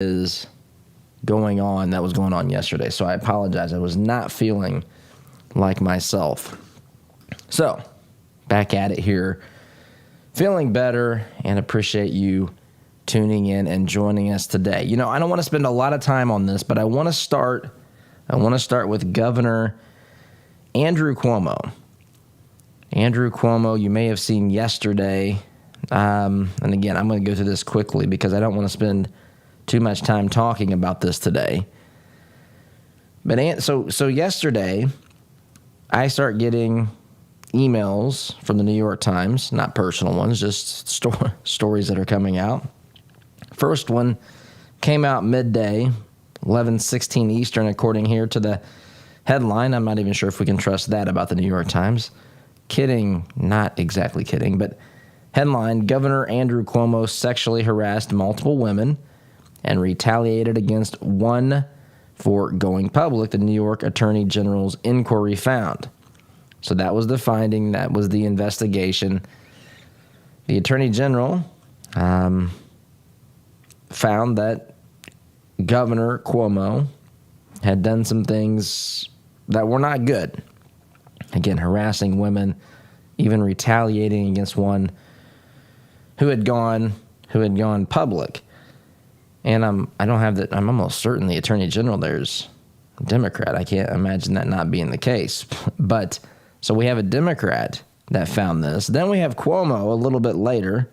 is going on that was going on yesterday. So I apologize. I was not feeling like myself. So back at it here, feeling better, and appreciate you tuning in and joining us today. You know, I don't want to spend a lot of time on this, but I want to start with Governor Andrew Cuomo. Andrew Cuomo, you may have seen yesterday, and again, I'm going to go through this quickly because I don't want to spend too much time talking about this today. But so yesterday, I start getting emails from the New York Times, not personal ones, just stories that are coming out. First one came out midday, 11:16 Eastern, according here to the headline. I'm not even sure if we can trust that about the New York Times. Kidding, not exactly kidding, but headline, Governor Andrew Cuomo sexually harassed multiple women and retaliated against one for going public, the New York Attorney General's inquiry found. So that was the finding, that was the investigation. The Attorney General found that Governor Cuomo had done some things that were not good. Again, harassing women, even retaliating against one who had gone public. And I'm almost certain the Attorney General there's a Democrat. I can't imagine that not being the case. But so we have a Democrat that found this. Then we have Cuomo a little bit later.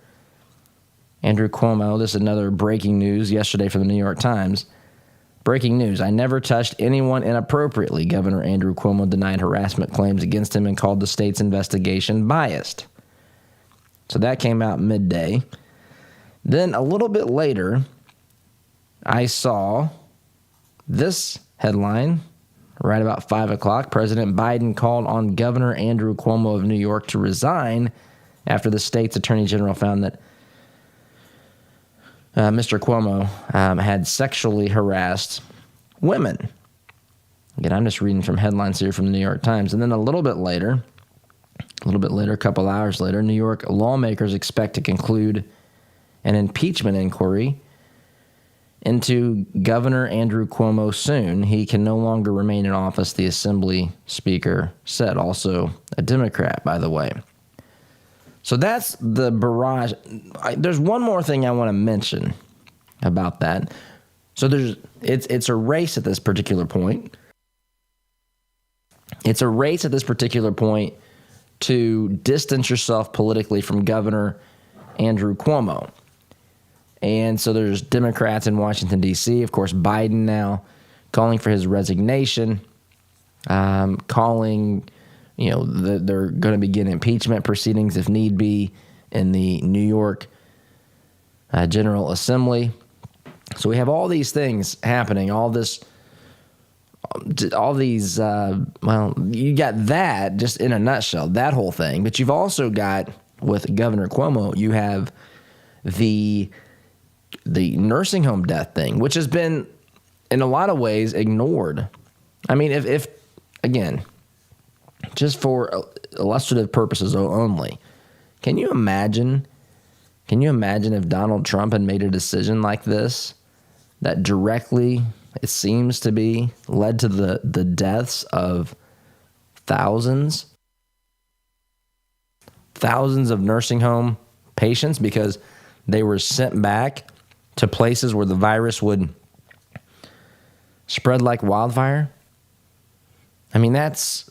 Andrew Cuomo, this is another breaking news yesterday from the New York Times. Breaking news, I never touched anyone inappropriately. Governor Andrew Cuomo denied harassment claims against him and called the state's investigation biased. So that came out midday. Then a little bit later, I saw this headline right about 5 o'clock. President Biden called on Governor Andrew Cuomo of New York to resign after the state's attorney general found that Mr. Cuomo had sexually harassed women. Again, I'm just reading from headlines here from the New York Times. And then a little bit later, a couple hours later, New York lawmakers expect to conclude an impeachment inquiry into Governor Andrew Cuomo soon. He can no longer remain in office, the Assembly Speaker said. Also a Democrat, by the way. So that's the barrage. There's one more thing I want to mention about that. So it's a race at this particular point. It's a race at this particular point to distance yourself politically from Governor Andrew Cuomo. And so there's Democrats in Washington, D.C., of course, Biden now calling for his resignation, calling, they're going to begin impeachment proceedings if need be in the New York General Assembly. So we have all these things happening, you got that just in a nutshell, that whole thing. But you've also got, with Governor Cuomo, you have the nursing home death thing, which has been, in a lot of ways, ignored. I mean, if again, just for illustrative purposes only, can you imagine if Donald Trump had made a decision like this that directly, it seems to be, led to the deaths of thousands of nursing home patients because they were sent back to places where the virus would spread like wildfire? I mean, it's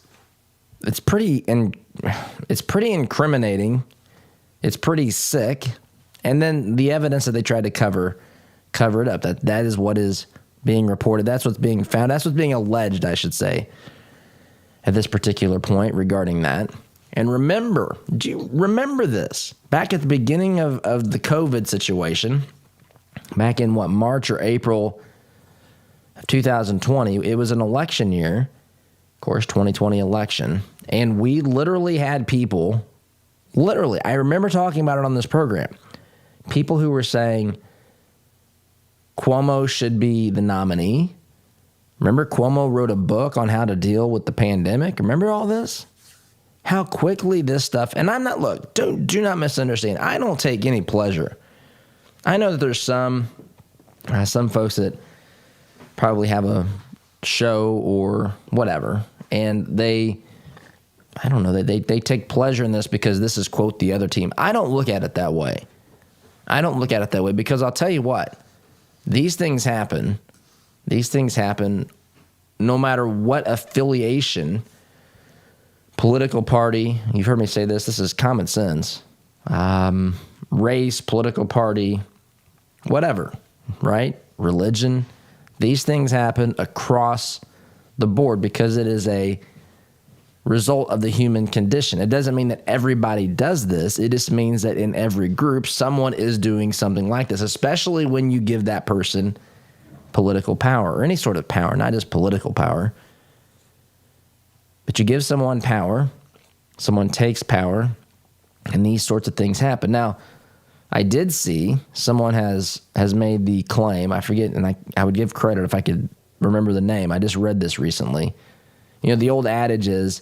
pretty incriminating. It's pretty sick. And then the evidence that they tried to cover it up. That is what is being reported. That's what's being found. That's what's being alleged, I should say, at this particular point regarding that. And remember, do you remember this? Back at the beginning of the COVID situation, back in March or April of 2020, it was an election year, of course, 2020 election, and we literally had people, I remember talking about it on this program, people who were saying Cuomo should be the nominee. Remember, Cuomo wrote a book on how to deal with the pandemic. Remember all this? How quickly this stuff, and I'm not, do not misunderstand. I don't take any pleasure. I know that there's some some folks that probably have a show or whatever, and they take pleasure in this because this is, quote, the other team. I don't look at it that way. Because I'll tell you what, these things happen no matter what affiliation, political party. You've heard me say this is common sense. Race, political party, whatever, right? Religion. These things happen across the board because it is a result of the human condition. It doesn't mean that everybody does this. It just means that in every group, someone is doing something like this, especially when you give that person political power or any sort of power, not just political power. But you give someone power, someone takes power, and these sorts of things happen. Now, I did see someone has made the claim, I forget, and I would give credit if I could remember the name. I just read this recently. The old adage is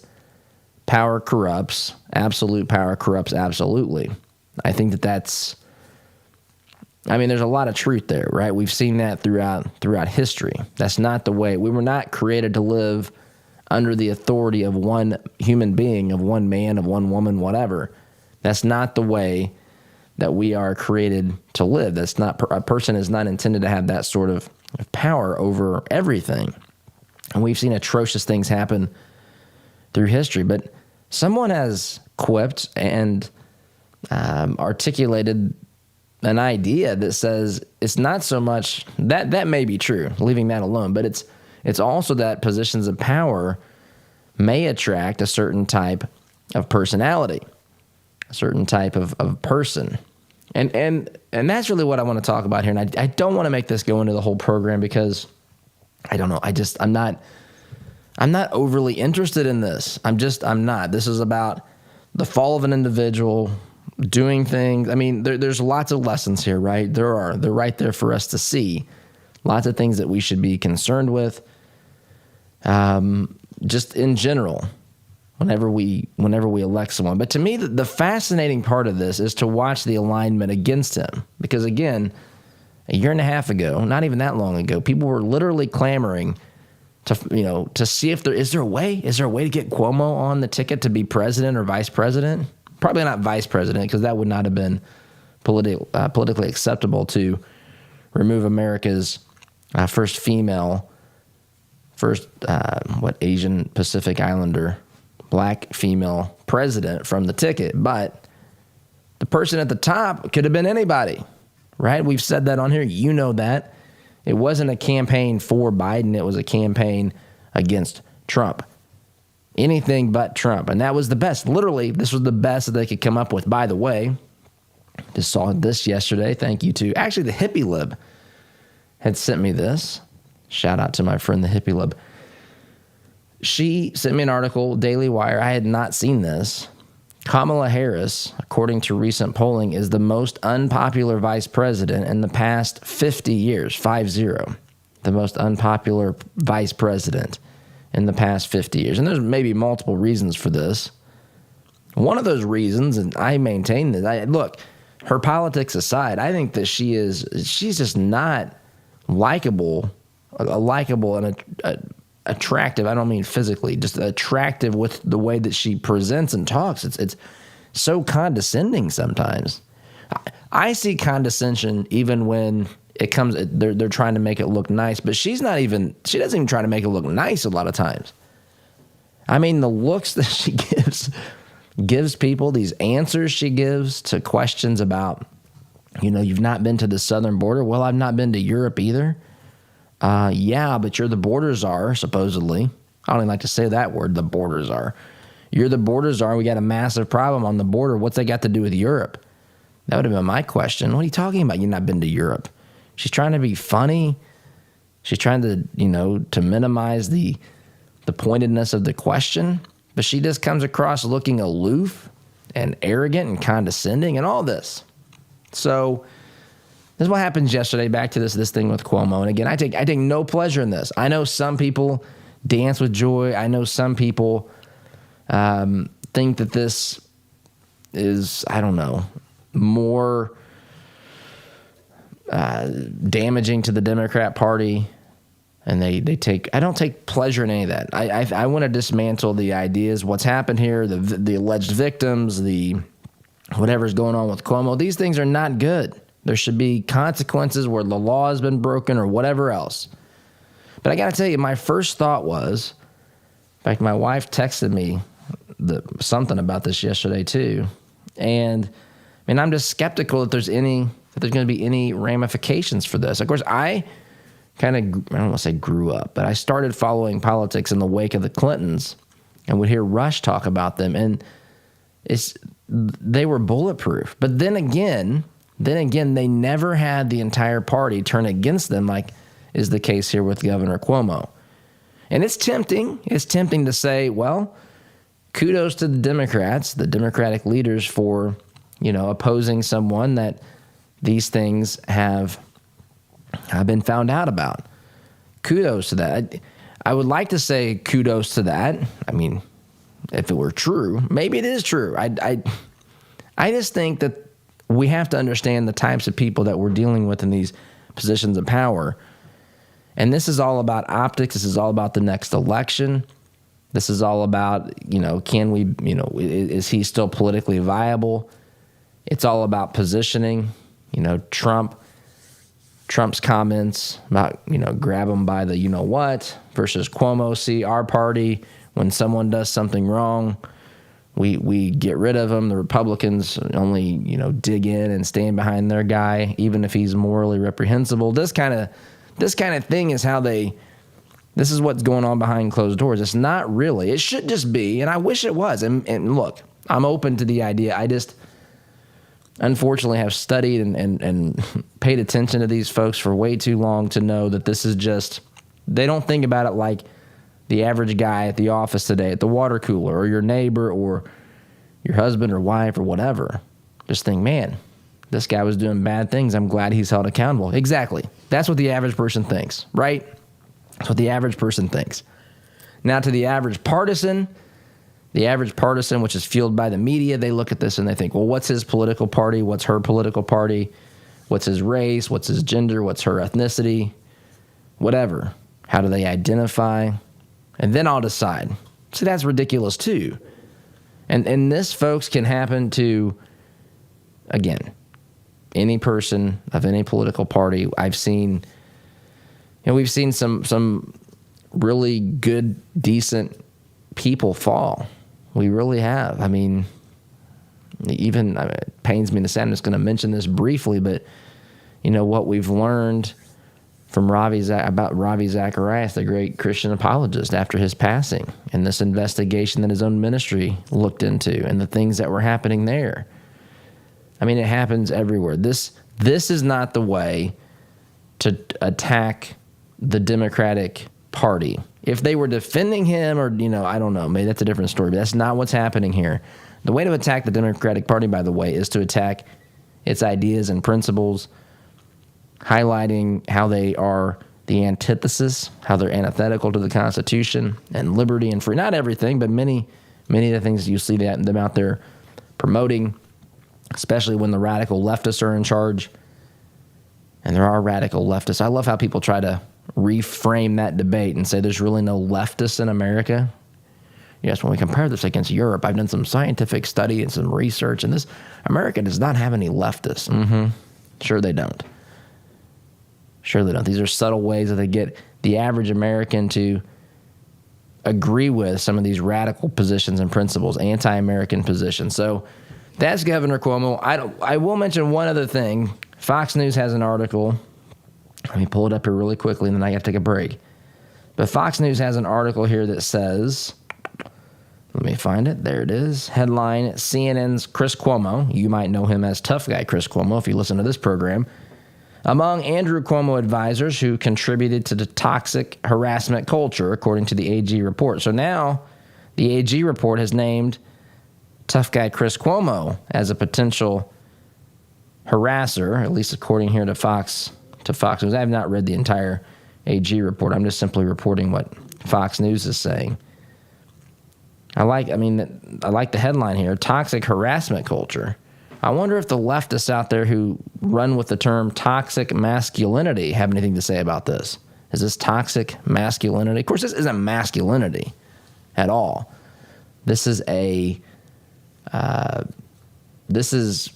power corrupts, absolute power corrupts absolutely. I think there's a lot of truth there, right? We've seen that throughout history. That's not the way. We were not created to live under the authority of one human being, of one man, of one woman, whatever. That's not the way that we are created to live. That's not, a person is not intended to have that sort of power over everything. And we've seen atrocious things happen through history. But someone has quipped and articulated an idea that says it's not so much that may be true, leaving that alone, but it's also that positions of power may attract a certain type of personality, a certain type of person. And that's really what I want to talk about here. And I don't want to make this go into the whole program because I don't know. I'm not overly interested in this. I'm not. This is about the fall of an individual doing things. There's lots of lessons here, right? They're right there for us to see. Lots of things that we should be concerned with. Just in general, whenever we elect someone. But to me, the fascinating part of this is to watch the alignment against him. Because again, a year and a half ago, not even that long ago, people were literally clamoring to see if there is a way to get Cuomo on the ticket to be president or vice president. Probably not vice president, because that would not have been politically acceptable to remove America's first Asian Pacific Islander, black female president from the ticket. But the person at the top could have been anybody, right? We've said that on here. You know that. It wasn't a campaign for Biden. It was a campaign against Trump. Anything but Trump. And that was the best. Literally, this was the best that they could come up with. By the way, just saw this yesterday. Thank you to, actually, the Hippie Lib had sent me this. Shout out to my friend, the Hippie Lib. She sent me an article, Daily Wire. I had not seen this. Kamala Harris, according to recent polling, is the most unpopular vice president in the past 50 years, 50. The most unpopular vice president in the past 50 years. And there's maybe multiple reasons for this. One of those reasons, and I maintain that, look, her politics aside, I think that she's just not likable and attractive. I don't mean physically, just attractive with the way that she presents and talks. It's so condescending sometimes. I see condescension even when it comes, they're trying to make it look nice, but she doesn't even try to make it look nice a lot of times. The looks that she gives people, these answers she gives to questions about, you've not been to the southern border. Well, I've not been to Europe either. Yeah, but you're the border czar, supposedly. I don't even like to say that word, the border czar. You're the border czar. We got a massive problem on the border. What's that got to do with Europe? That would have been my question. What are you talking about? You've not been to Europe. She's trying to be funny. She's trying to, to minimize the pointedness of the question. But she just comes across looking aloof and arrogant and condescending and all this. So this is what happens yesterday. Back to this thing with Cuomo. And again, I take no pleasure in this. I know some people dance with joy. I know some people think that this is, I don't know, more damaging to the Democrat Party. And I don't take pleasure in any of that. I want to dismantle the ideas, what's happened here, the alleged victims, the whatever's going on with Cuomo. These things are not good. There should be consequences where the law has been broken or whatever else. But I got to tell you, my first thought was, in fact, my wife texted me something about this yesterday too. And I'm just skeptical that there's going to be any ramifications for this. Of course, I don't want to say grew up, but I started following politics in the wake of the Clintons and would hear Rush talk about them. And they were bulletproof. But then again, they never had the entire party turn against them, like is the case here with Governor Cuomo. And it's tempting. It's tempting to say, well, kudos to the Democrats, the Democratic leaders, for, opposing someone that these things have been found out about. Kudos to that. I would like to say kudos to that. If it were true, maybe it is true. I just think that we have to understand the types of people that we're dealing with in these positions of power. And this is all about optics. This is all about the next election. This is all about, is he still politically viable? It's all about positioning. Trump's comments about, grab them by the what versus Cuomo. See, our party, when someone does something wrong, we get rid of them. The Republicans only, dig in and stand behind their guy, even if he's morally reprehensible. This kind of thing is how this is what's going on behind closed doors. It's not really. It should just be, and I wish it was. And look, I'm open to the idea. I just unfortunately have studied and paid attention to these folks for way too long to know that this is just, they don't think about it like the average guy at the office today, at the water cooler, or your neighbor, or your husband or wife, or whatever. Just think, man, this guy was doing bad things. I'm glad he's held accountable. Exactly. That's what the average person thinks, right? That's what the average person thinks. Now, to the average partisan, which is fueled by the media, they look at this and they think, well, what's his political party? What's her political party? What's his race? What's his gender? What's her ethnicity? Whatever. How do they identify? And then I'll decide. See, that's ridiculous too. And this, folks, can happen to, again, any person of any political party. We've seen some really good, decent people fall. We really have. It pains me to say, I'm just going to mention this briefly, but what we've learned from about Ravi Zacharias, the great Christian apologist, after his passing, and this investigation that his own ministry looked into, and the things that were happening there. It happens everywhere. This is not the way to attack the Democratic Party. If they were defending him, or, I don't know, maybe that's a different story, but that's not what's happening here. The way to attack the Democratic Party, by the way, is to attack its ideas and principles, highlighting how they are the antithesis, how they're antithetical to the Constitution and liberty and free. Not everything, but many of the things you see them out there promoting, especially when the radical leftists are in charge. And there are radical leftists. I love how people try to reframe that debate and say there's really no leftists in America. Yes, when we compare this against Europe, I've done some scientific study and some research, and America does not have any leftists. Sure they don't. These are subtle ways that they get the average American to agree with some of these radical positions and principles, anti-American positions. So that's Governor Cuomo. I will mention one other thing. Fox News has an article. Let me pull it up here really quickly, and then I got to take a break. But Fox News has an article here that says, let me find it. There it is. Headline, CNN's Chris Cuomo. You might know him as Tough Guy Chris Cuomo if you listen to this program. Among Andrew Cuomo advisors who contributed to the toxic harassment culture, according to the AG report. So now the AG report has named Tough Guy Chris Cuomo as a potential harasser, at least according here to Fox News. I have not read the entire AG report. I'm just simply reporting what Fox News is saying. I like the headline here, toxic harassment culture. I wonder if the leftists out there who run with the term toxic masculinity have anything to say about this. Is this toxic masculinity? Of course, this isn't masculinity at all. This is this is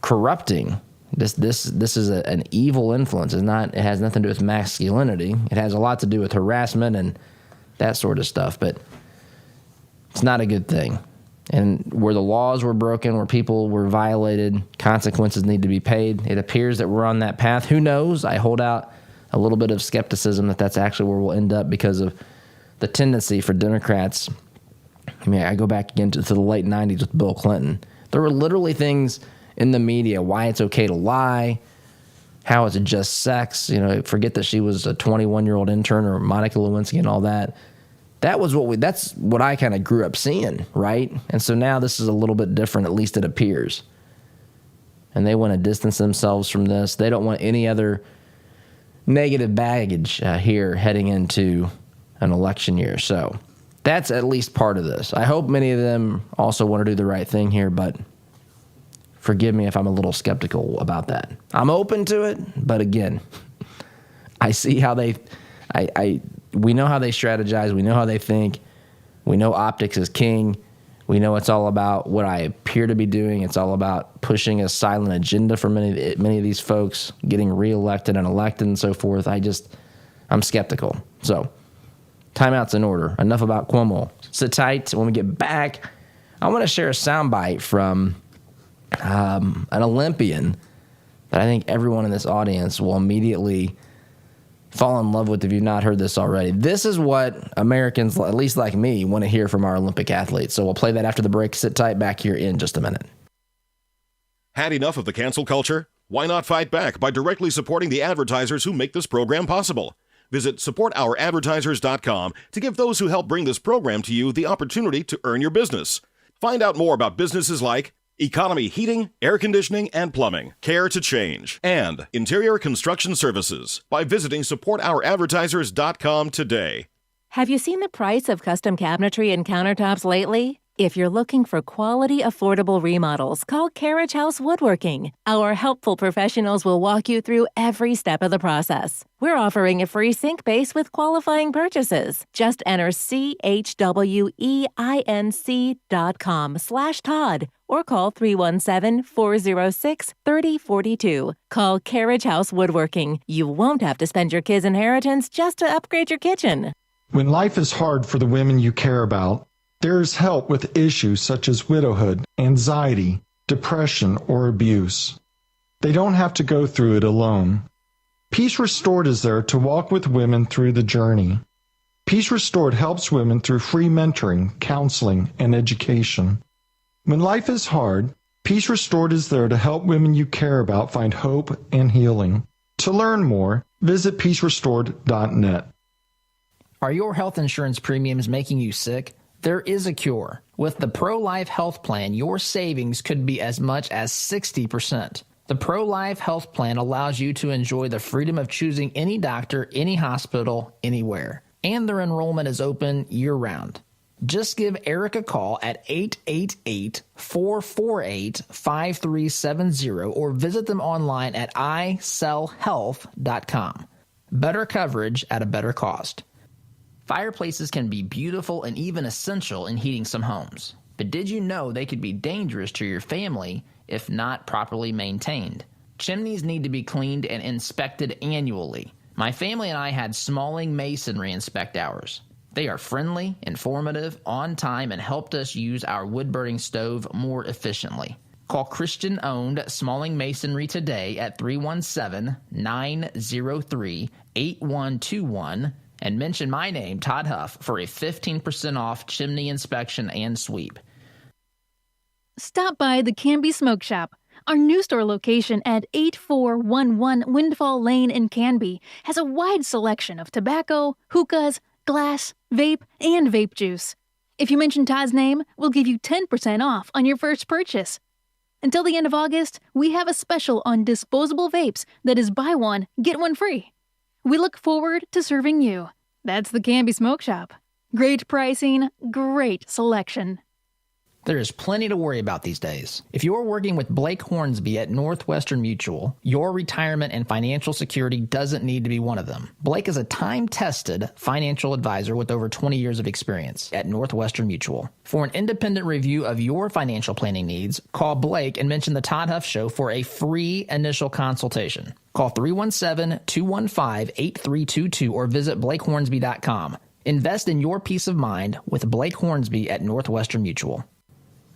corrupting. This is an evil influence. It has nothing to do with masculinity. It has a lot to do with harassment and that sort of stuff, but it's not a good thing. And where the laws were broken, where people were violated, consequences need to be paid. It appears that we're on that path. Who knows? I hold out a little bit of skepticism that that's actually where we'll end up because of the tendency for Democrats. I mean, I go back again to the late 90s with Bill Clinton. There were literally things in the media, why it's okay to lie, how it's just sex. Forget that she was a 21-year-old intern or Monica Lewinsky and all that. That's what I kind of grew up seeing, right? And so now this is a little bit different, at least it appears. And they want to distance themselves from this. They don't want any other negative baggage here heading into an election year. So that's at least part of this. I hope many of them also want to do the right thing here, but forgive me if I'm a little skeptical about that. I'm open to it, but again, I see how we know how they strategize. We know how they think. We know optics is king. We know it's all about what I appear to be doing. It's all about pushing a silent agenda for many of these folks, getting reelected and elected and so forth. I'm skeptical. So, timeout's in order. Enough about Cuomo. Sit tight. When we get back, I want to share a soundbite from an Olympian that I think everyone in this audience will immediately fall in love with if you've not heard this already. This is what Americans, at least like me, want to hear from our Olympic athletes. So we'll play that after the break. Sit tight, back here in just a minute. Had enough of the cancel culture? Why not fight back by directly supporting the advertisers who make this program possible? Visit supportouradvertisers.com to give those who help bring this program to you the opportunity to earn your business. Find out more about businesses like Economy Heating, Air Conditioning, and Plumbing, Care to Change, and Interior Construction Services by visiting supportouradvertisers.com today. Have you seen the price of custom cabinetry and countertops lately? If you're looking for quality, affordable remodels, call Carriage House Woodworking. Our helpful professionals will walk you through every step of the process. We're offering a free sink base with qualifying purchases. Just enter CHWEINC.com/Todd or call 317-406-3042. Call Carriage House Woodworking. You won't have to spend your kids' inheritance just to upgrade your kitchen. When life is hard for the women you care about, there is help with issues such as widowhood, anxiety, depression, or abuse. They don't have to go through it alone. Peace Restored is there to walk with women through the journey. Peace Restored helps women through free mentoring, counseling, and education. When life is hard, Peace Restored is there to help women you care about find hope and healing. To learn more, visit peacerestored.net. Are your health insurance premiums making you sick? There is a cure. With the Pro-Life Health Plan, your savings could be as much as 60%. The Pro-Life Health Plan allows you to enjoy the freedom of choosing any doctor, any hospital, anywhere. And their enrollment is open year-round. Just give Eric a call at 888-448-5370 or visit them online at isellhealth.com. Better coverage at a better cost. Fireplaces can be beautiful and even essential in heating some homes. But did you know they could be dangerous to your family if not properly maintained? Chimneys need to be cleaned and inspected annually. My family and I had Smalling Masonry inspect ours. They are friendly, informative, on time, and helped us use our wood-burning stove more efficiently. Call Christian-owned Smalling Masonry today at 317-903-8121 and mention my name, Todd Huff, for a 15% off chimney inspection and sweep. Stop by the Canby Smoke Shop. Our new store location at 8411 Windfall Lane in Canby has a wide selection of tobacco, hookahs, glass, vape, and vape juice. If you mention Todd's name, we'll give you 10% off on your first purchase. Until the end of August, we have a special on disposable vapes that is buy one, get one free. We look forward to serving you. That's the Canby Smoke Shop. Great pricing, great selection. There is plenty to worry about these days. If you're working with Blake Hornsby at Northwestern Mutual, your retirement and financial security doesn't need to be one of them. Blake is a time-tested financial advisor with over 20 years of experience at Northwestern Mutual. For an independent review of your financial planning needs, call Blake and mention the Todd Huff Show for a free initial consultation. Call 317-215-8322 or visit blakehornsby.com. Invest in your peace of mind with Blake Hornsby at Northwestern Mutual.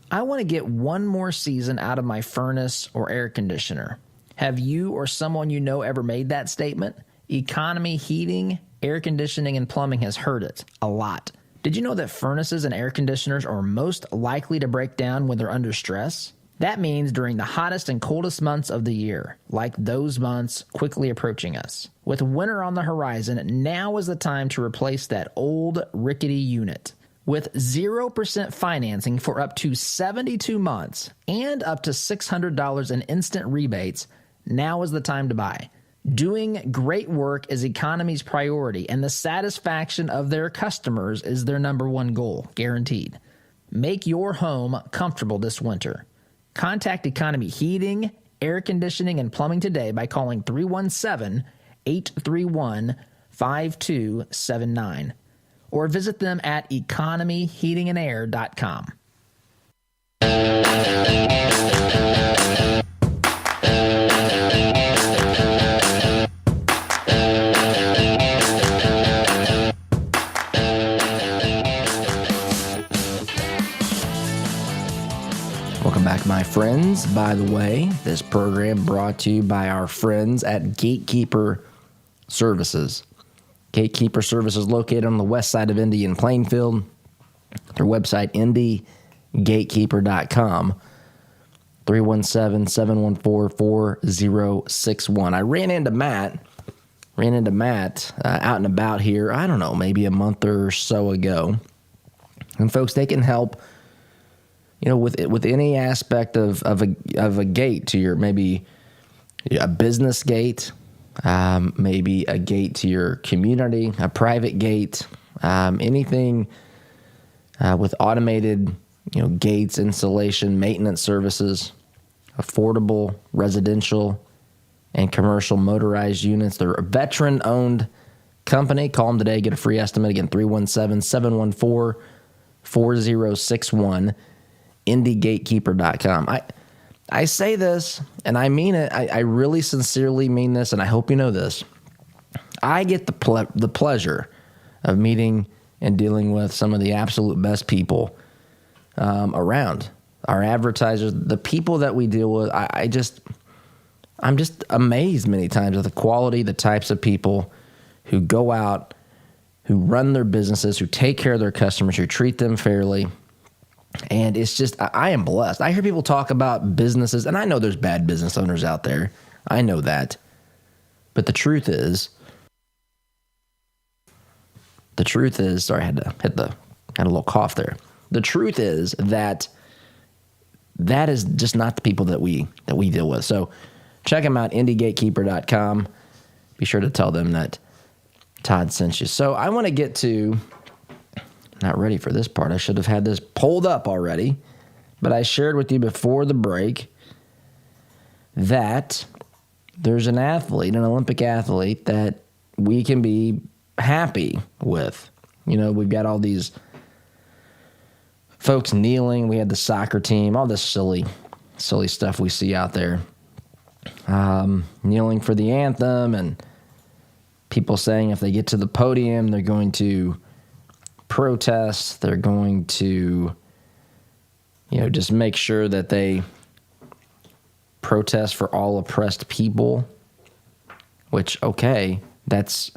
I want to get one more season out of my furnace or air conditioner. Have you or someone you know ever made that statement? Economy heating, air conditioning, and plumbing has heard it a lot. Did you know that furnaces and air conditioners are most likely to break down when they're under stress? That means during the hottest and coldest months of the year, like those months quickly approaching us. With winter on the horizon, now is the time to replace that old rickety unit. With 0% financing for up to 72 months and up to $600 in instant rebates, now is the time to buy. Doing great work is Economy's priority, and the satisfaction of their customers is their number one goal, guaranteed. Make your home comfortable this winter. Contact Economy Heating, Air Conditioning, and Plumbing today by calling 317-831-5279 or visit them at economyheatingandair.com. Welcome back, my friends. By the way, this program brought to you by our friends at Gatekeeper Services. Gatekeeper Services located on the west side of Indy in Plainfield. Their website, indygatekeeper.com. 317-714-4061. I ran into Matt out and about here, I don't know, maybe a month or so ago. And folks, they can help, you know, with any aspect of a gate to your, maybe a business gate, maybe a gate to your community, a private gate, anything with automated, you know, gates, installation, maintenance services, affordable residential and commercial motorized units. They're a veteran-owned company. Call them today. Get a free estimate. Again, 317-714-4061, indygatekeeper.com. I say this, and I mean it. I really sincerely mean this, and I hope you know this. I get the pleasure of meeting and dealing with some of the absolute best people around. Our advertisers, the people that we deal with, I'm just amazed many times at the quality, the types of people who go out, who run their businesses, who take care of their customers, who treat them fairly. And it's just, I am blessed. I hear people talk about businesses, and I know there's bad business owners out there. I know that. But the truth is, sorry, I had a little cough there. The truth is that is just not the people that we deal with. So check them out, indygatekeeper.com. Be sure to tell them that Todd sent you. So I want to get to, not ready for this part. I should have had this pulled up already, but I shared with you before the break that there's an athlete, an Olympic athlete, that we can be happy with. You know, we've got all these folks kneeling. We had the soccer team, all this silly stuff we see out there. Kneeling for the anthem, and people saying if they get to the podium, they're going to protest. They're going to, you know, just make sure that they protest for all oppressed people, which, okay, that's,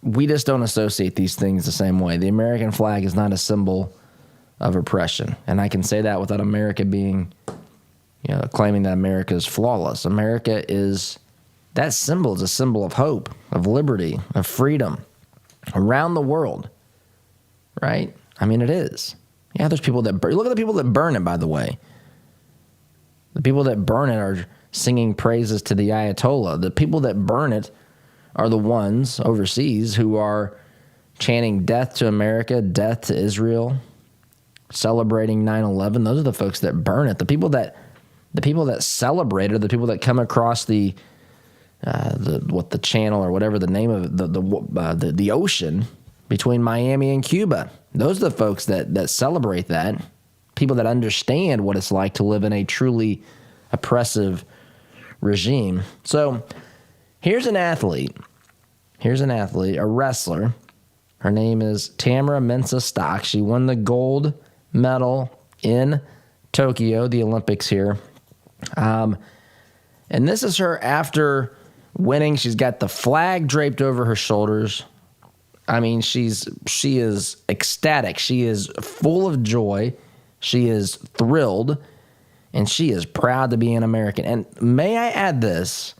we just don't associate these things the same way. The American flag is not a symbol of oppression. And I can say that without America being, you know, claiming that America is flawless. America is, that symbol is a symbol of hope, of liberty, of freedom around the world, right? I mean, it is. Yeah, there's people that burn. Look at the people that burn it, by the way. The people that burn it are singing praises to the Ayatollah. The people that burn it are the ones overseas who are chanting death to America, death to Israel, celebrating 9/11. Those are the folks that burn it. The people that celebrate it are the people that come across the channel or whatever the name of it, the ocean between Miami and Cuba. Those are the folks that celebrate that. People that understand what it's like to live in a truly oppressive regime. So here's an athlete, a wrestler. Her name is Tamara Mensah-Stock. She won the gold medal in Tokyo, the Olympics here. And this is her after winning. She's got the flag draped over her shoulders. I mean, she is ecstatic. She is full of joy. She is thrilled, and she is proud to be an American. And may I add this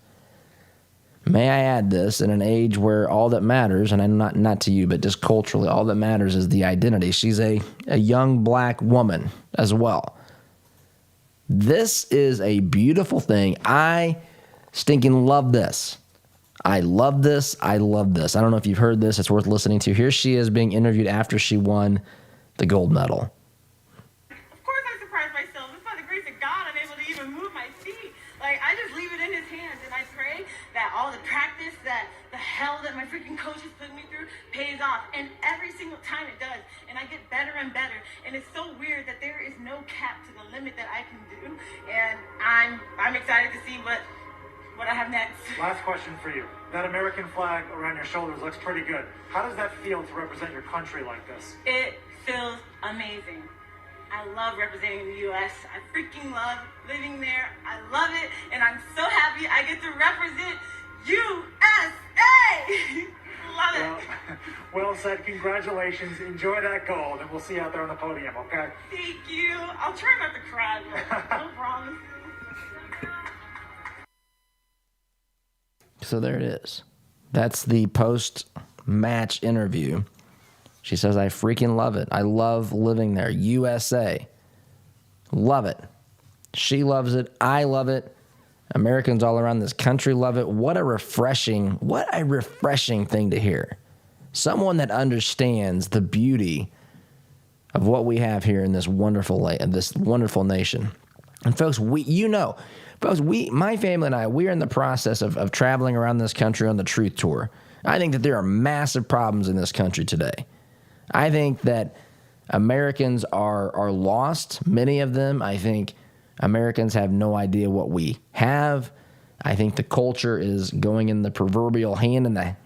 in an age where all that matters, and I'm not to you, but just culturally, all that matters is the identity. She's a young black woman as well. This is a beautiful thing. I stinking love this. I love this. I love this. I don't know if you've heard this. It's worth listening to. Here she is being interviewed after she won the gold medal. Of course I surprised myself. It's by the grace of God I'm able to even move my feet. Like, I just leave it in his hands, and I pray that all the practice, that the hell that my freaking coaches put me through pays off. And every single time it does. And I get better and better. And it's so weird that there is no cap to the limit that I can do. And I'm excited to see what I have next. Last question for you. That American flag around your shoulders looks pretty good. How does that feel to represent your country like this? It feels amazing. I love representing the U.S. I freaking love living there. I love it. And I'm so happy I get to represent USA. Love it. Well said. Congratulations. Enjoy that gold. And we'll see you out there on the podium, okay? Thank you. I'll try not to cry, but no promises. So there it is. That's the post-match interview. She says, I freaking love it. I love living there. USA. Love it. She loves it. I love it. Americans all around this country love it. What a refreshing thing to hear. Someone that understands the beauty of what we have here in this wonderful nation. And folks, my family and I, we are in the process of traveling around this country on the Truth Tour. I think that there are massive problems in this country today. I think that Americans are lost, many of them. I think Americans have no idea what we have. I think the culture is going in the proverbial hell in a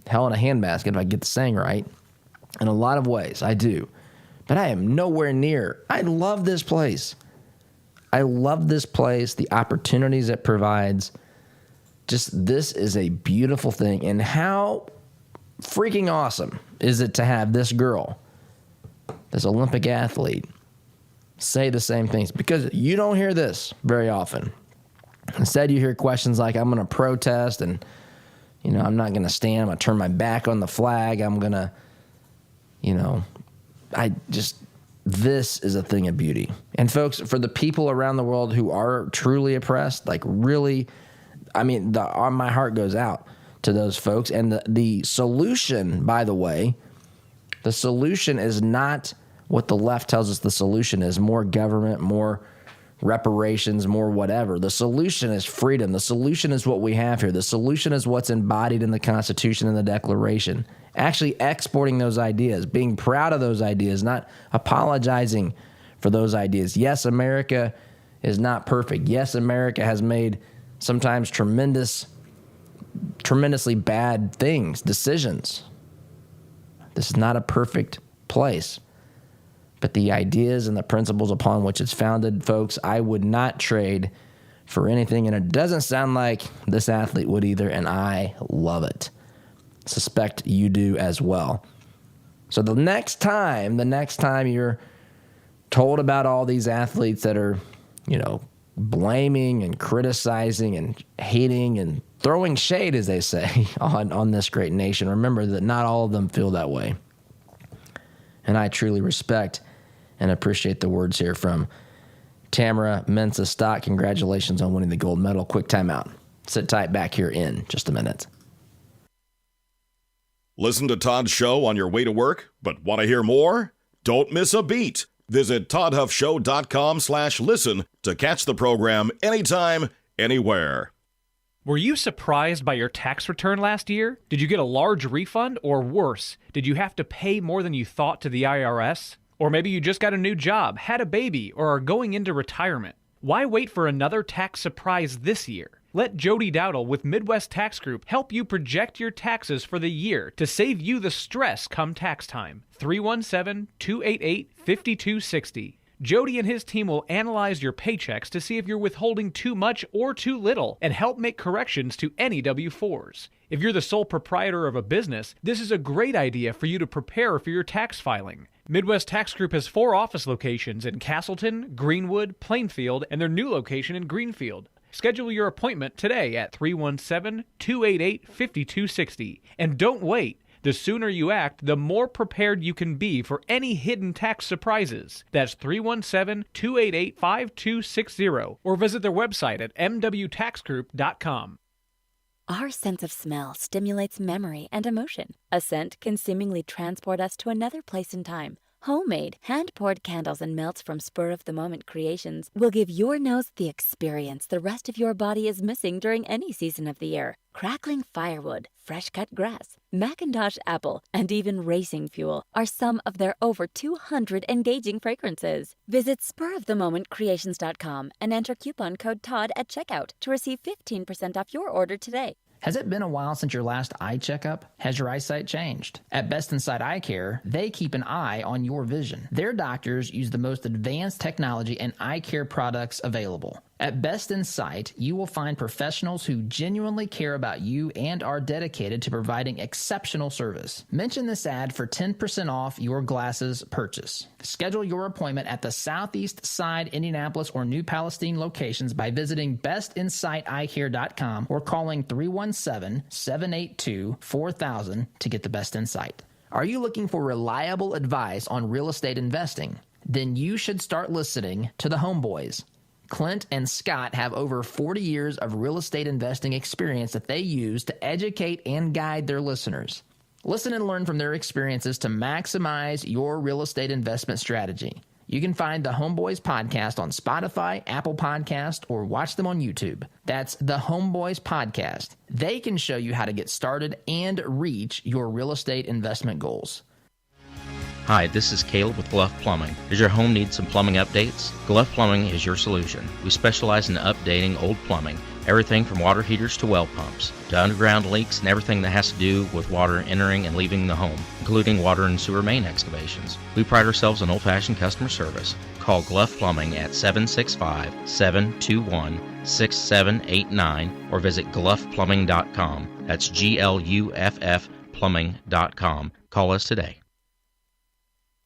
handbasket, if I get the saying right, in a lot of ways. I do. But I am nowhere near. I love this place. I love this place, the opportunities it provides. Just this is a beautiful thing. And how freaking awesome is it to have this girl, this Olympic athlete, say the same things? Because you don't hear this very often. Instead, you hear questions like, I'm going to protest and, I'm not going to stand. I'm going to turn my back on the flag. I'm going to, this is a thing of beauty. And folks, for the people around the world who are truly oppressed, like really, my heart goes out to those folks. And the solution, by the way, the solution is not what the left tells us the solution is: more government, more reparations, more whatever. The solution is freedom. The solution is what we have here. The solution is what's embodied in the Constitution and the Declaration. Actually exporting those ideas, being proud of those ideas, not apologizing for those ideas. Yes, America is not perfect. Yes, America has made sometimes tremendously bad things, decisions. This is not a perfect place. But the ideas and the principles upon which it's founded, folks, I would not trade for anything. And it doesn't sound like this athlete would either, and I love it. Suspect you do as well. So the next time you're told about all these athletes that are, blaming and criticizing and hating and throwing shade, as they say, on this great nation, remember that not all of them feel that way. And I truly respect and appreciate the words here from Tamara Mensah-Stock. Congratulations on winning the gold medal. Quick timeout. Sit tight back here in just a minute. Listen to Todd's show on your way to work, but want to hear more? Don't miss a beat. Visit toddhuffshow.com/listen to catch the program anytime, anywhere. Were you surprised by your tax return last year? Did you get a large refund? Or worse, did you have to pay more than you thought to the IRS? Or maybe you just got a new job, had a baby, or are going into retirement. Why wait for another tax surprise this year? Let Jody Dowdle with Midwest Tax Group help you project your taxes for the year to save you the stress come tax time. 317-288-5260. Jody and his team will analyze your paychecks to see if you're withholding too much or too little and help make corrections to any W-4s. If you're the sole proprietor of a business, this is a great idea for you to prepare for your tax filing. Midwest Tax Group has 4 office locations in Castleton, Greenwood, Plainfield, and their new location in Greenfield. Schedule your appointment today at 317-288-5260. And don't wait. The sooner you act, the more prepared you can be for any hidden tax surprises. That's 317-288-5260 or visit their website at mwtaxgroup.com. Our sense of smell stimulates memory and emotion. A scent can seemingly transport us to another place and time. Homemade, hand-poured candles and melts from spur-of-the-moment creations will give your nose the experience the rest of your body is missing during any season of the year. Crackling firewood, fresh-cut grass, Macintosh apple, and even racing fuel are some of their over 200 engaging fragrances. Visit spurofthemomentcreations.com and enter coupon code TODD at checkout to receive 15% off your order today. Has it been a while since your last eye checkup? Has your eyesight changed? At Best Insight Eye Care, they keep an eye on your vision. Their doctors use the most advanced technology and eye care products available. At Best Insight, you will find professionals who genuinely care about you and are dedicated to providing exceptional service. Mention this ad for 10% off your glasses purchase. Schedule your appointment at the Southeast Side, Indianapolis, or New Palestine locations by visiting bestinsighteyecare.com or calling 317-782-4000 to get the best insight. Are you looking for reliable advice on real estate investing? Then you should start listening to the Homeboys. Clint and Scott have over 40 years of real estate investing experience that they use to educate and guide their listeners. Listen and learn from their experiences to maximize your real estate investment strategy. You can find the Homeboys podcast on Spotify, Apple Podcast, or watch them on YouTube. That's the Homeboys podcast. They can show you how to get started and reach your real estate investment goals. Hi, this is Caleb with Gluff Plumbing. Does your home need some plumbing updates? Gluff Plumbing is your solution. We specialize in updating old plumbing, everything from water heaters to well pumps, to underground leaks and everything that has to do with water entering and leaving the home, including water and sewer main excavations. We pride ourselves on old-fashioned customer service. Call Gluff Plumbing at 765-721-6789 or visit gluffplumbing.com. That's GLUFF plumbing.com. Call us today.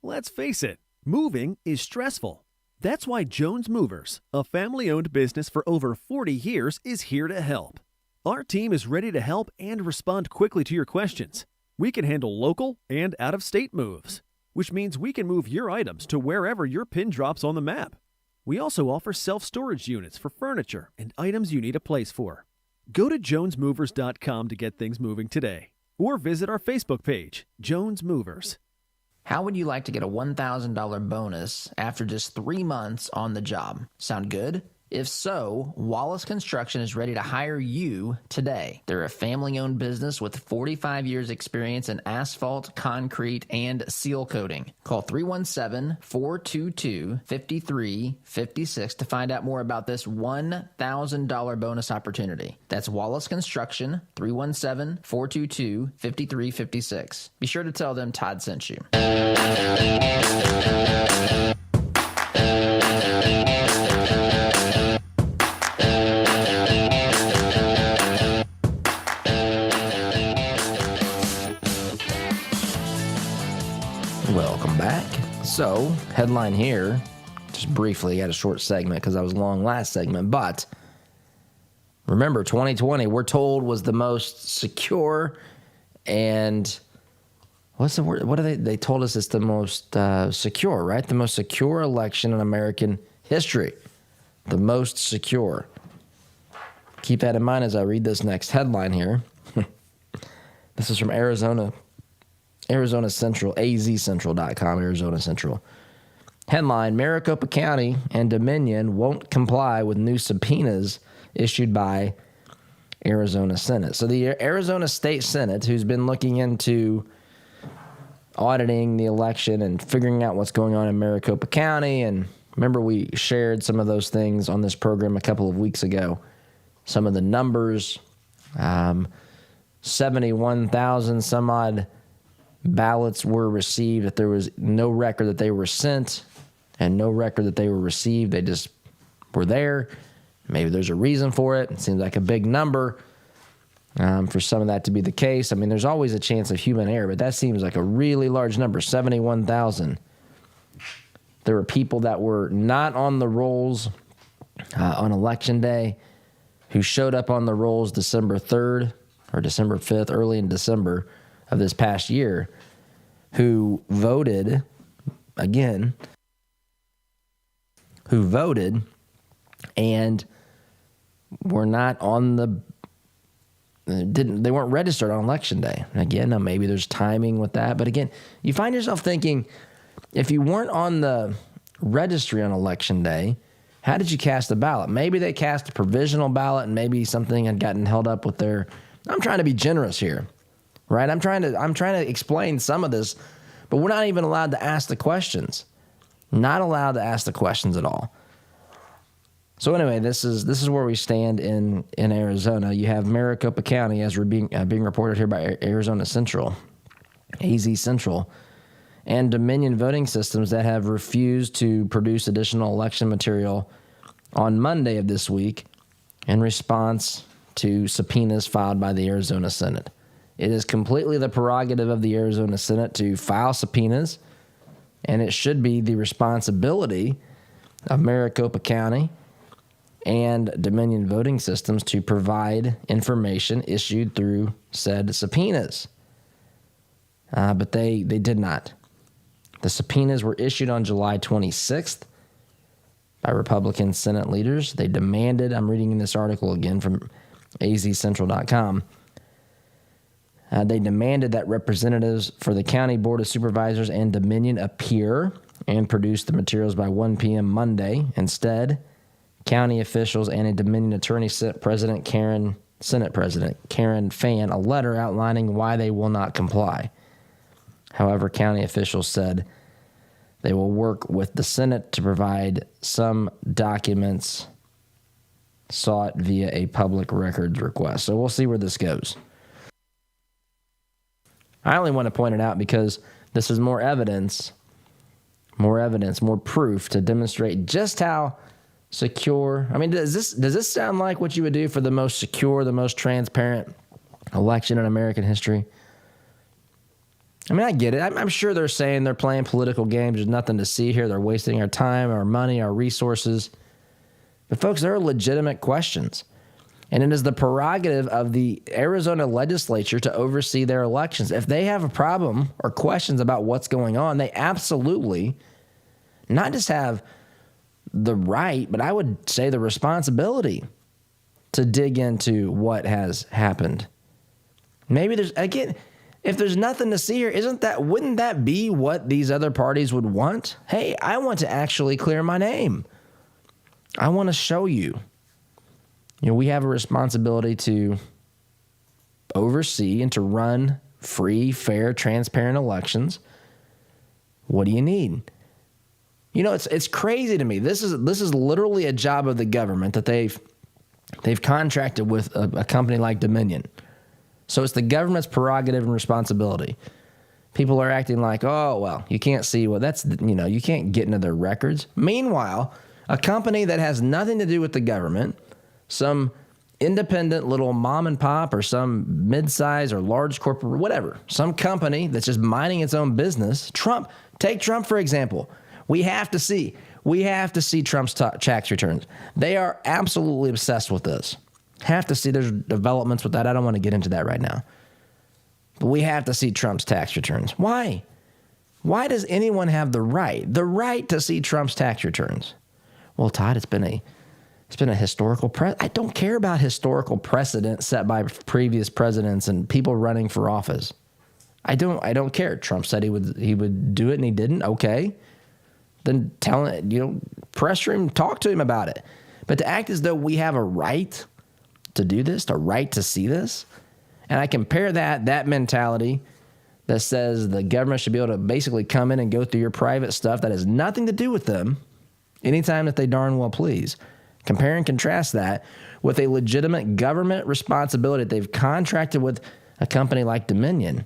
Let's face it, moving is stressful. That's why Jones Movers, a family-owned business for over 40 years, is here to help. Our team is ready to help and respond quickly to your questions. We can handle local and out-of-state moves, which means we can move your items to wherever your pin drops on the map. We also offer self-storage units for furniture and items you need a place for. Go to jonesmovers.com to get things moving today, or visit our Facebook page, Jones Movers. How would you like to get a $1,000 bonus after just 3 months on the job? Sound good? If so, Wallace Construction is ready to hire you today. They're a family-owned business with 45 years experience in asphalt, concrete, and seal coating. Call 317-422-5356 to find out more about this $1,000 bonus opportunity. That's Wallace Construction, 317-422-5356. Be sure to tell them Todd sent you. Welcome back. So, headline here, just briefly, had a short segment because I was long last segment, but remember 2020, we're told was the most secure and what's the word? What are they? They told us it's the most secure, right? The most secure election in American history. The most secure. Keep that in mind as I read this next headline here. This is from Arizona Arizona Central, azcentral.com, Arizona Central. Headline, Maricopa County and Dominion won't comply with new subpoenas issued by Arizona Senate. So the Arizona State Senate, who's been looking into auditing the election and figuring out what's going on in Maricopa County, and remember we shared some of those things on this program a couple of weeks ago. Some of the numbers, 71,000 some odd ballots were received, that there was no record that they were sent and no record that they were received. They just were there. Maybe there's a reason for it. It seems like a big number for some of that to be the case. I mean, there's always a chance of human error, but that seems like a really large number, 71,000. There were people that were not on the rolls on Election Day who showed up on the rolls December 3rd or December 5th, early in December of this past year, who voted, again, and were not on they weren't registered on Election Day. Again, now maybe there's timing with that, but again, you find yourself thinking, if you weren't on the registry on Election Day, how did you cast a ballot? Maybe they cast a provisional ballot and maybe something had gotten held up with their... I'm trying to be generous here, right? I'm trying to explain some of this, but we're not even allowed to ask the questions. Not allowed to ask the questions at all. So anyway, this is where we stand in Arizona. You have Maricopa County, as we're being reported here by Arizona Central, AZ Central, and Dominion voting systems that have refused to produce additional election material on Monday of this week in response to subpoenas filed by the Arizona Senate. It is completely the prerogative of the Arizona Senate to file subpoenas, and it should be the responsibility of Maricopa County and Dominion voting systems to provide information issued through said subpoenas. But they did not. The subpoenas were issued on July 26th by Republican Senate leaders. They demanded, I'm reading in this article again from azcentral.com, they demanded that representatives for the County Board of Supervisors and Dominion appear and produce the materials by 1 p.m. Monday. Instead, county officials and a Dominion attorney sent Senate President Karen Fann a letter outlining why they will not comply. However, county officials said they will work with the Senate to provide some documents sought via a public records request. So we'll see where this goes. I only want to point it out because this is more evidence, more proof to demonstrate just how secure. I mean, does this sound like what you would do for the most secure, the most transparent election in American history? I mean, I get it. I'm sure they're saying they're playing political games. There's nothing to see here. They're wasting our time, our money, our resources. But folks, there are legitimate questions. And it is the prerogative of the Arizona legislature to oversee their elections. If they have a problem or questions about what's going on, they absolutely not just have the right, but I would say the responsibility to dig into what has happened. Maybe if there's nothing to see here, wouldn't that be what these other parties would want? Hey, I want to actually clear my name. I want to show you. We have a responsibility to oversee and to run free, fair, transparent elections. What do you need? It's crazy to me. This is literally a job of the government that they've contracted with a company like Dominion. So it's the government's prerogative and responsibility. People are acting like, oh, well, you can't see you can't get into their records. Meanwhile, a company that has nothing to do with the government, some independent little mom and pop or some mid-size or large corporate, whatever, some company that's just minding its own business. Take Trump, for example. We have to see Trump's tax returns. They are absolutely obsessed with this. Have to see there's developments with that. I don't want to get into that right now. But we have to see Trump's tax returns. Why? Why does anyone have the right to see Trump's tax returns? Well, Todd, it's been a historical I don't care about historical precedent set by previous presidents and people running for office. I don't care. Trump said he would do it and he didn't. Okay. Then pressure him, talk to him about it. But to act as though we have a right to do this, the right to see this, and I compare that mentality that says the government should be able to basically come in and go through your private stuff that has nothing to do with them anytime that they darn well please. Compare and contrast that with a legitimate government responsibility that they've contracted with a company like Dominion,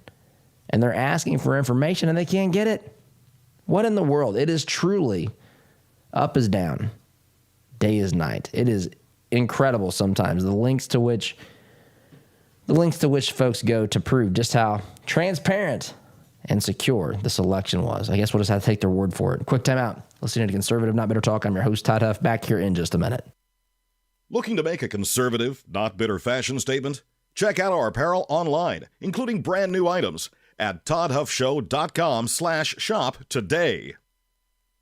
and they're asking for information and they can't get it. What in the world? It is truly up is down, day is night. It is incredible sometimes the lengths to which folks go to prove just how transparent and secure this election was. I guess we'll just have to take their word for it. Quick time out. Listening to Conservative Not Bitter Talk. I'm your host, Todd Huff, back here in just a minute. Looking to make a conservative, not bitter fashion statement? Check out our apparel online, including brand new items at toddhuffshow.com/shop today.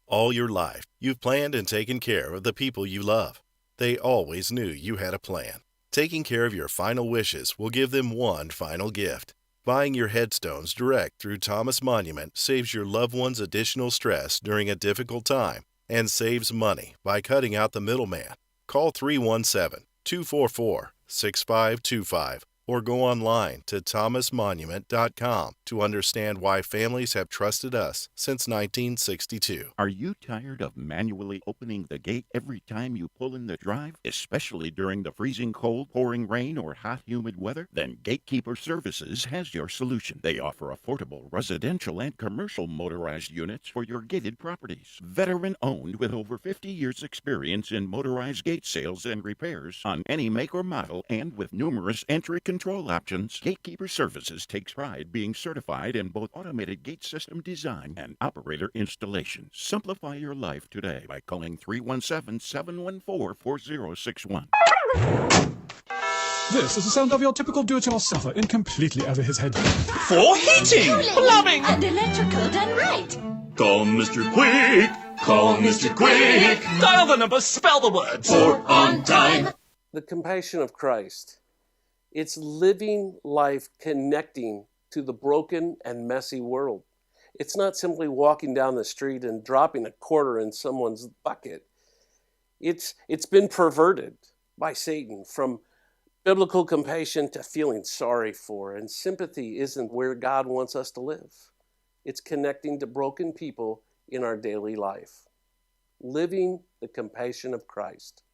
All your life, you've planned and taken care of the people you love. They always knew you had a plan. Taking care of your final wishes will give them one final gift. Buying your headstones direct through Thomas Monument saves your loved ones additional stress during a difficult time and saves money by cutting out the middleman. Call 317-244-6525 or go online to thomasmonument.com to understand why families have trusted us since 1962. Are you tired of manually opening the gate every time you pull in the drive, especially during the freezing cold, pouring rain, or hot, humid weather? Then Gatekeeper Services has your solution. They offer affordable residential and commercial motorized units for your gated properties. Veteran-owned with over 50 years' experience in motorized gate sales and repairs on any make or model, and with numerous entry control options, Gatekeeper Services takes pride being certified in both automated gate system design and operator installation. Simplify your life today by calling 317-714-4061. This is the sound of your typical do-it-yourselfer in completely over his head. For heating, plumbing, and electrical done right. Call Mr. Quick. Call Mr. Quick. Dial the number, spell the words. For on time. The compassion of Christ. It's living life connecting to the broken and messy world. It's not simply walking down the street and dropping a quarter in someone's bucket. It's been perverted by Satan from biblical compassion to feeling sorry for, and sympathy isn't where God wants us to live. It's connecting to broken people in our daily life. Living the compassion of Christ.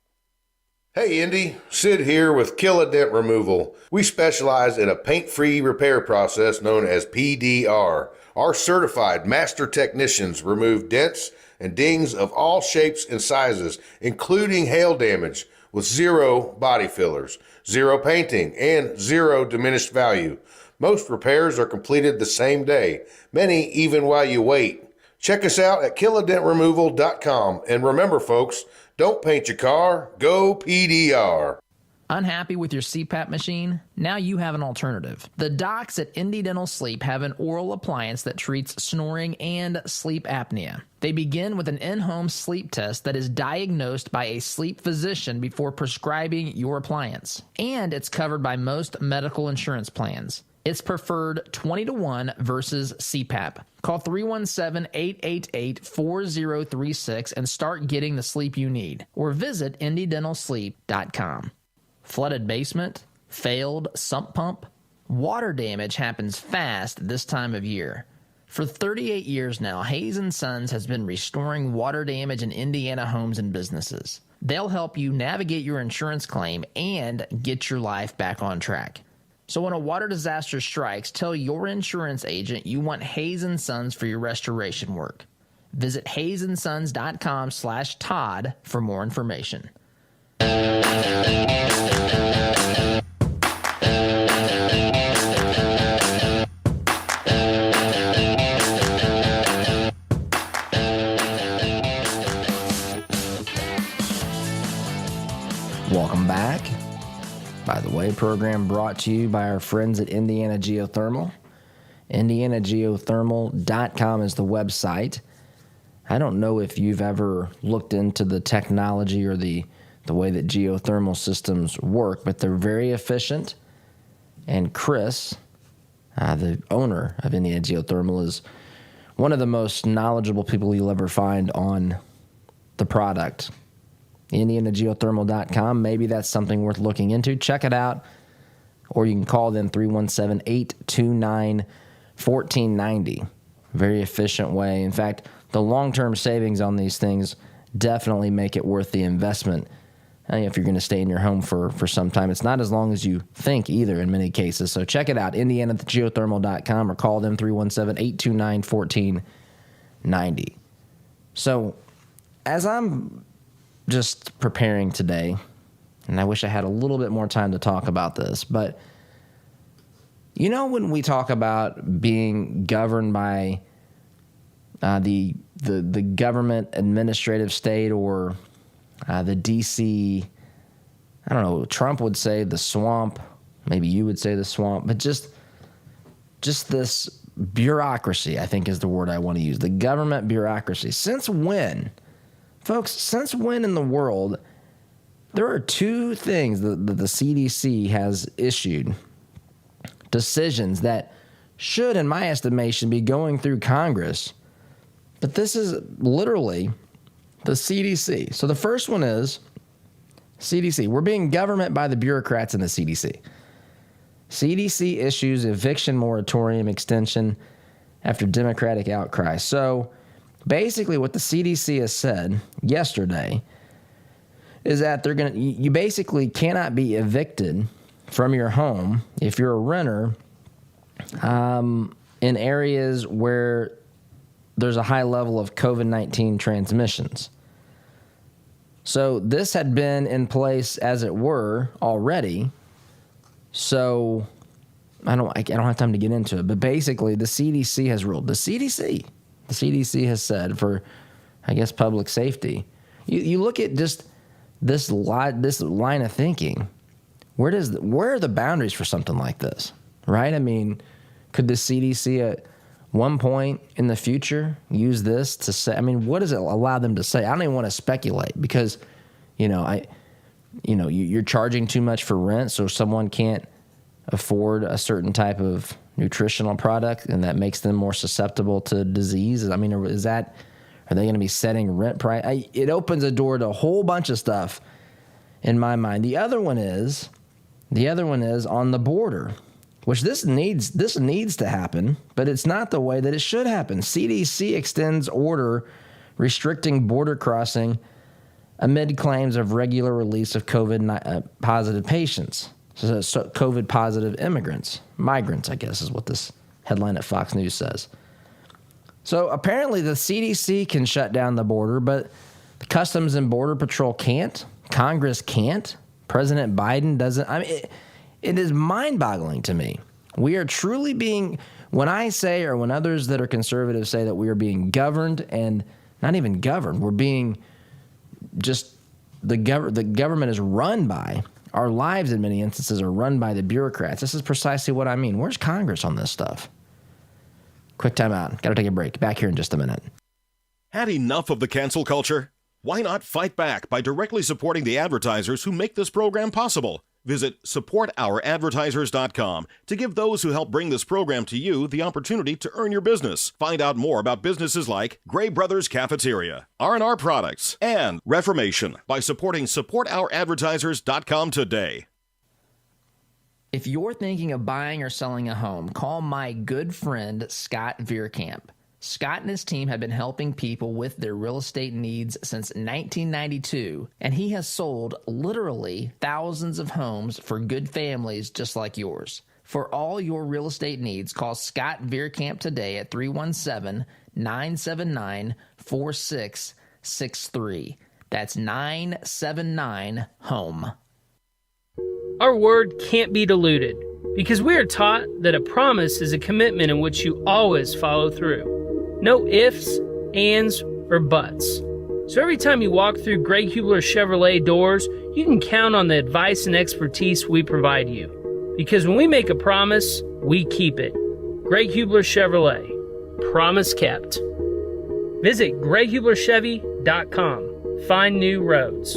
Hey Indy, Sid here with Kill a Dent Removal. We specialize in a paint-free repair process known as PDR. Our certified master technicians remove dents and dings of all shapes and sizes, including hail damage, with zero body fillers, zero painting, and zero diminished value. Most repairs are completed the same day, many even while you wait. Check us out at killadentremoval.com, and remember folks, don't paint your car, go PDR. Unhappy with your CPAP machine? Now you have an alternative. The docs at Indy Dental Sleep have an oral appliance that treats snoring and sleep apnea. They begin with an in-home sleep test that is diagnosed by a sleep physician before prescribing your appliance. And it's covered by most medical insurance plans. It's preferred 20-1 versus CPAP. Call 317-888-4036 and start getting the sleep you need. Or visit IndyDentalSleep.com. Flooded basement? Failed sump pump? Water damage happens fast this time of year. For 38 years now, Hayes & Sons has been restoring water damage in Indiana homes and businesses. They'll help you navigate your insurance claim and get your life back on track. So when a water disaster strikes, tell your insurance agent you want Hayes & Sons for your restoration work. Visit hayesandSons.com/Todd for more information. Welcome back. By the way, program brought to you by our friends at Indiana Geothermal. IndianaGeothermal.com is the website. I don't know if you've ever looked into the technology or the way that geothermal systems work, but they're very efficient. And Chris, the owner of Indiana Geothermal, is one of the most knowledgeable people you'll ever find on the product. IndianaGeothermal.com. Maybe that's something worth looking into. Check it out. Or you can call them 317-829-1490. Very efficient way. In fact, the long-term savings on these things definitely make it worth the investment. If you're going to stay in your home for some time. It's not as long as you think either in many cases. So check it out, IndianaGeothermal.com, or call them 317-829-1490. So as I'm just preparing today, and I wish I had a little bit more time to talk about this, but you know, when we talk about being governed by the government administrative state, or the DC, I don't know, Trump would say the swamp, maybe you would say the swamp, but just this bureaucracy, I think is the word I want to use, the government bureaucracy. Since when, folks, since when in the world, there are two things that the CDC has issued, decisions that should, in my estimation, be going through Congress, but this is literally the CDC. So the first one is CDC. We're being governed by the bureaucrats in the CDC. CDC issues eviction moratorium extension after Democratic outcry. So basically what the CDC has said yesterday is that you basically cannot be evicted from your home if you're a renter in areas where there's a high level of COVID-19 transmissions. So this had been in place, as it were, already. So I don't have time to get into it, but basically the CDC has ruled. The CDC has said, for, I guess, public safety. You look at just this line of thinking. Where are the boundaries for something like this, right? I mean, could the CDC at one point in the future use this to say, I mean, what does it allow them to say? I don't even want to speculate because, you're charging too much for rent, so someone can't afford a certain type of nutritional product, and that makes them more susceptible to disease. I mean, are they going to be setting rent price? It opens a door to a whole bunch of stuff in my mind. The other one is on the border, which this needs to happen, but it's not the way that it should happen. CDC extends order restricting border crossing amid claims of regular release of COVID-positive patients. So COVID-positive migrants, I guess is what this headline at Fox News says. So apparently the CDC can shut down the border, but the Customs and Border Patrol can't. Congress can't. President Biden doesn't. I mean, it is mind-boggling to me. We are truly being, when I say, or when others that are conservative say that we are being governed, and not even governed, we're being just, the government is run by, our lives in many instances are run by the bureaucrats. This is precisely what I mean. Where's Congress on this stuff? Quick time out. Got to take a break. Back here in just a minute. Had enough of the cancel culture? Why not fight back by directly supporting the advertisers who make this program possible? Visit supportouradvertisers.com to give those who help bring this program to you the opportunity to earn your business. Find out more about businesses like Gray Brothers Cafeteria, R&R Products, and Reformation by supporting supportouradvertisers.com today. If you're thinking of buying or selling a home, call my good friend Scott Veerkamp. Scott and his team have been helping people with their real estate needs since 1992, and he has sold literally thousands of homes for good families just like yours. For all your real estate needs, call Scott Veerkamp today at 317-979-4663. That's 979-HOME. Our word can't be diluted because we are taught that a promise is a commitment in which you always follow through. No ifs, ands, or buts. So every time you walk through Greg Hubler Chevrolet doors, you can count on the advice and expertise we provide you. Because when we make a promise, we keep it. Greg Hubler Chevrolet. Promise kept. Visit GregHublerChevy.com. Find new roads.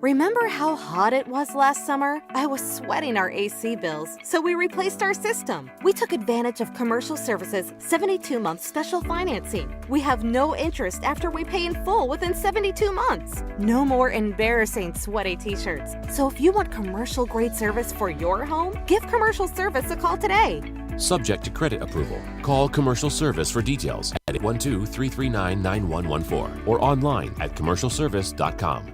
Remember how hot it was last summer? I was sweating our AC bills, so we replaced our system. We took advantage of Commercial Services' 72-month special financing. We have no interest after we pay in full within 72 months. No more embarrassing sweaty t-shirts. So if you want commercial-grade service for your home, give Commercial Service a call today. Subject to credit approval. Call Commercial Service for details at 812-339-9114 or online at commercialservice.com.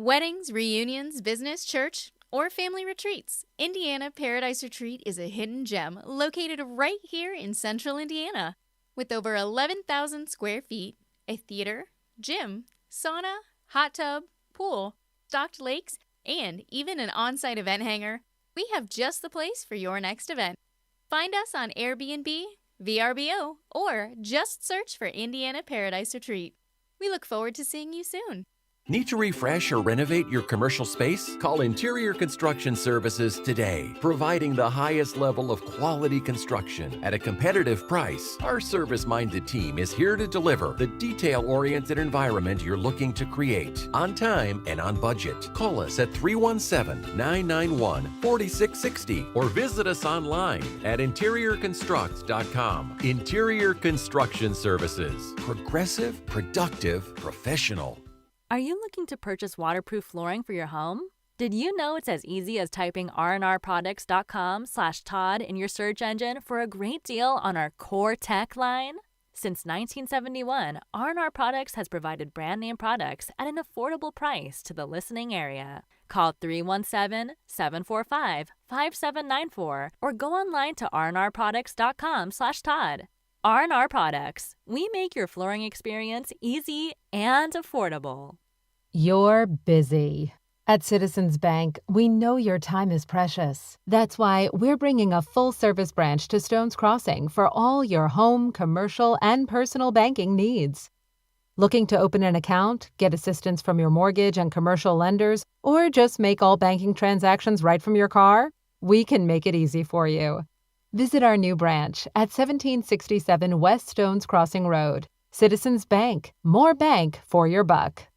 Weddings, reunions, business, church, or family retreats, Indiana Paradise Retreat is a hidden gem located right here in central Indiana. With over 11,000 square feet, a theater, gym, sauna, hot tub, pool, stocked lakes, and even an on-site event hangar, we have just the place for your next event. Find us on Airbnb, VRBO, or just search for Indiana Paradise Retreat. We look forward to seeing you soon. Need to refresh or renovate your commercial space? Call Interior Construction Services today. Providing the highest level of quality construction at a competitive price, our service-minded team is here to deliver the detail-oriented environment you're looking to create on time and on budget. Call us at 317-991-4660 or visit us online at interiorconstruct.com. Interior Construction Services. Progressive, productive, professional. Are you looking to purchase waterproof flooring for your home? Did you know it's as easy as typing rnrproducts.com/Todd in your search engine for a great deal on our core tech line? Since 1971, R&R Products has provided brand name products at an affordable price to the listening area. Call 317-745-5794 or go online to rnrproducts.com/Todd. R&R Products. We make your flooring experience easy and affordable. You're busy. At Citizens Bank, we know your time is precious. That's why we're bringing a full-service branch to Stones Crossing for all your home, commercial, and personal banking needs. Looking to open an account, get assistance from your mortgage and commercial lenders, or just make all banking transactions right from your car? We can make it easy for you. Visit our new branch at 1767 West Stones Crossing Road. Citizens Bank. More bank for your buck.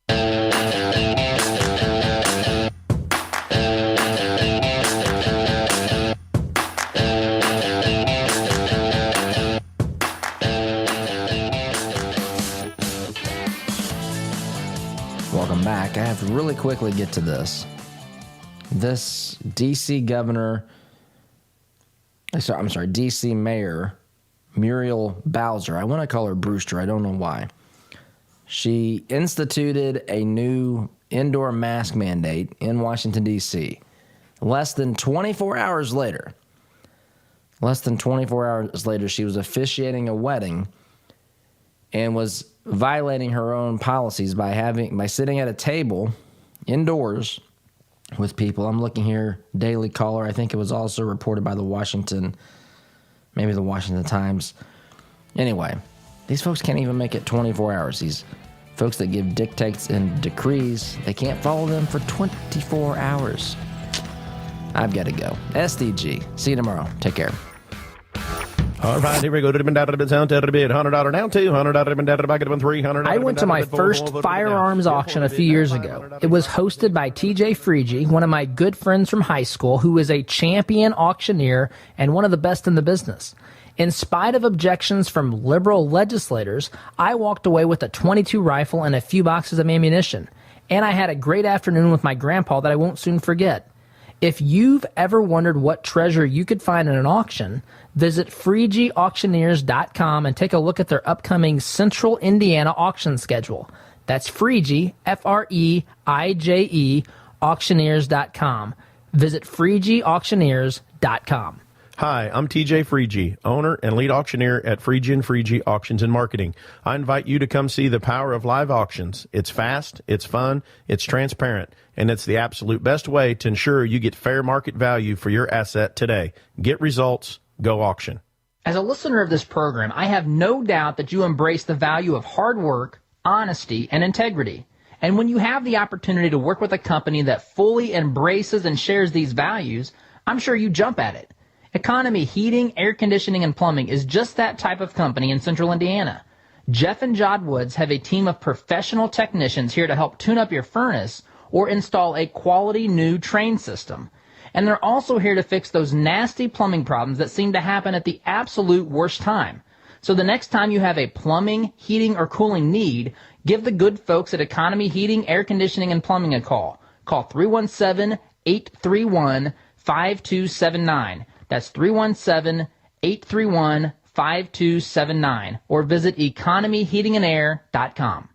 Welcome back. I have to really quickly get to this. This D.C. governor... D.C. Mayor Muriel Bowser. I want to call her Brewster. I don't know why. She instituted a new indoor mask mandate in Washington, D.C. Less than 24 hours later, she was officiating a wedding and was violating her own policies by sitting at a table indoors with people. I'm looking here, Daily Caller. I think it was also reported by the Washington Times. Anyway, these folks can't even make it 24 hours. These folks that give dictates and decrees, they can't follow them for 24 hours. I've got to go. SDG. See you tomorrow. Take care. All right, here we go. $100 down, $200 back at $300. I went to my first firearms auction a few years ago. It was hosted by TJ Freege, one of my good friends from high school, who is a champion auctioneer and one of the best in the business. In spite of objections from liberal legislators, I walked away with a .22 rifle and a few boxes of ammunition. And I had a great afternoon with my grandpa that I won't soon forget. If you've ever wondered what treasure you could find in an auction, visit FreegeAuctioneers.com and take a look at their upcoming Central Indiana auction schedule. That's Freege, F-R-E-I-J-E, auctioneers.com. Visit FreegeAuctioneers.com. Hi, I'm TJ Freege, owner and lead auctioneer at Freege & Freege Auctions and Marketing. I invite you to come see the power of live auctions. It's fast, it's fun, it's transparent, and it's the absolute best way to ensure you get fair market value for your asset today. Get results, go auction. As a listener of this program, I have no doubt that you embrace the value of hard work, honesty, and integrity. And when you have the opportunity to work with a company that fully embraces and shares these values, I'm sure you jump at it. Economy Heating, Air Conditioning, and Plumbing is just that type of company in Central Indiana. Jeff and Jod Woods have a team of professional technicians here to help tune up your furnace or install a quality new train system. And they're also here to fix those nasty plumbing problems that seem to happen at the absolute worst time. So the next time you have a plumbing, heating, or cooling need, give the good folks at Economy Heating, Air Conditioning, and Plumbing a call. Call 317-831-5279. That's 317-831-5279. Or visit economyheatingandair.com.